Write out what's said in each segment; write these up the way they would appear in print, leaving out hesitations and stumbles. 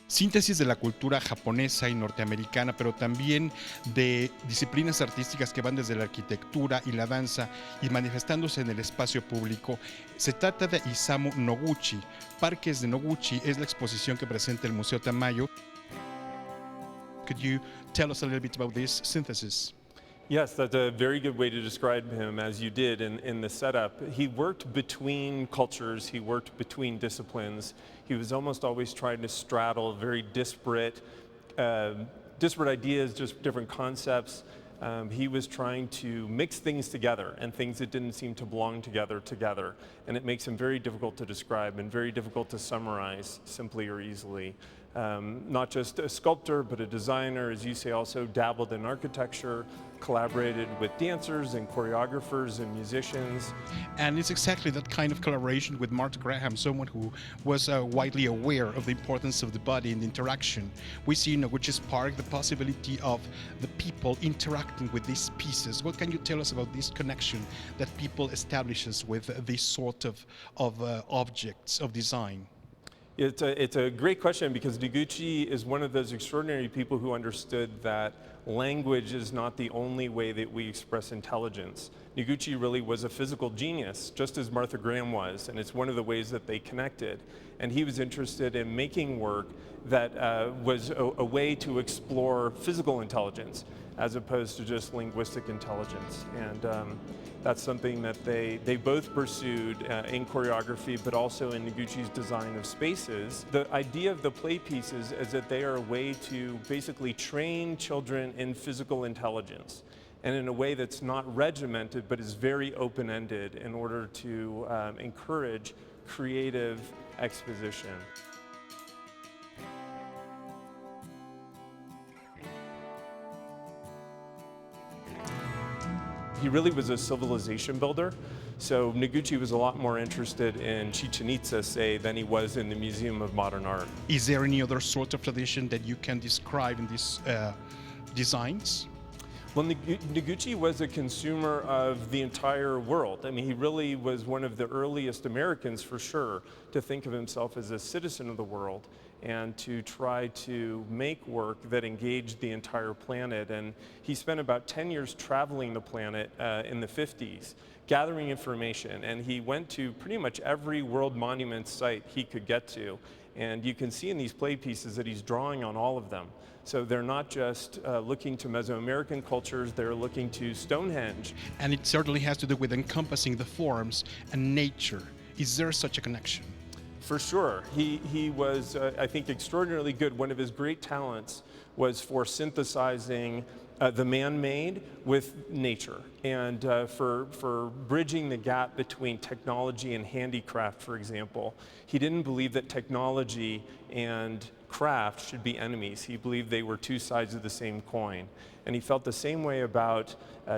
Síntesis de la cultura japonesa y norteamericana, pero también de disciplinas artísticas que van desde la arquitectura y la danza y manifestándose en el espacio público. Se trata de Isamu Noguchi. Parques de Noguchi es la exposición que presenta el Museo Tamayo. Could you tell us a little bit about this synthesis? Yes, that's a very good way to describe him, as you did in the setup. He worked between cultures, he worked between disciplines. He was almost always trying to straddle very disparate ideas, just different concepts. He was trying to mix things together and things that didn't seem to belong together. And it makes him very difficult to describe and very difficult to summarize simply or easily. Not just a sculptor, but a designer, as you say, also dabbled in architecture, collaborated with dancers and choreographers and musicians. And it's exactly that kind of collaboration with Martha Graham, someone who was widely aware of the importance of the body and interaction. We see in Noguchi's park the possibility of the people interacting with these pieces. What can you tell us about this connection that people establishes with this sort of objects of design? It's a great question because Noguchi is one of those extraordinary people who understood that language is not the only way that we express intelligence. Noguchi really was a physical genius, just as Martha Graham was, and it's one of the ways that they connected. And he was interested in making work that was a way to explore physical intelligence as opposed to just linguistic intelligence. And that's something that they both pursued in choreography, but also in Noguchi's design of spaces. The idea of the play pieces is that they are a way to basically train children in physical intelligence, and in a way that's not regimented, but is very open-ended in order to encourage creative exposition. He really was a civilization builder. So Noguchi was a lot more interested in Chichen Itza, say, than he was in the Museum of Modern Art. Is there any other sort of tradition that you can describe in these designs? Well, Noguchi was a consumer of the entire world. I mean, he really was one of the earliest Americans, for sure, to think of himself as a citizen of the world and to try to make work that engaged the entire planet. And he spent about 10 years traveling the planet in the 50s, gathering information. And he went to pretty much every world monument site he could get to. And you can see in these play pieces that he's drawing on all of them. So they're not just looking to Mesoamerican cultures, they're looking to Stonehenge. And it certainly has to do with encompassing the forms and nature. Is there such a connection? For sure. He was, I think, extraordinarily good. One of his great talents was for synthesizing the man-made with nature, and for bridging the gap between technology and handicraft, for example. He didn't believe that technology and craft should be enemies. He believed they were two sides of the same coin. And he felt the same way about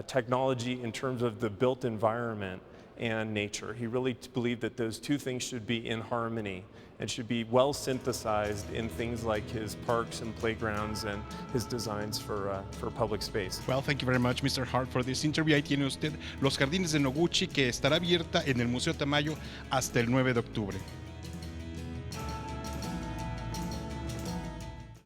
technology in terms of the built environment and nature. He really believed that those two things should be in harmony and should be well synthesized in things like his parks and playgrounds and his designs for public space. Well, thank you very much, Mr. Hart, for this interview. Ahí tiene usted Los Jardines de Noguchi, que estará abierta en el Museo Tamayo hasta el 9 de octubre.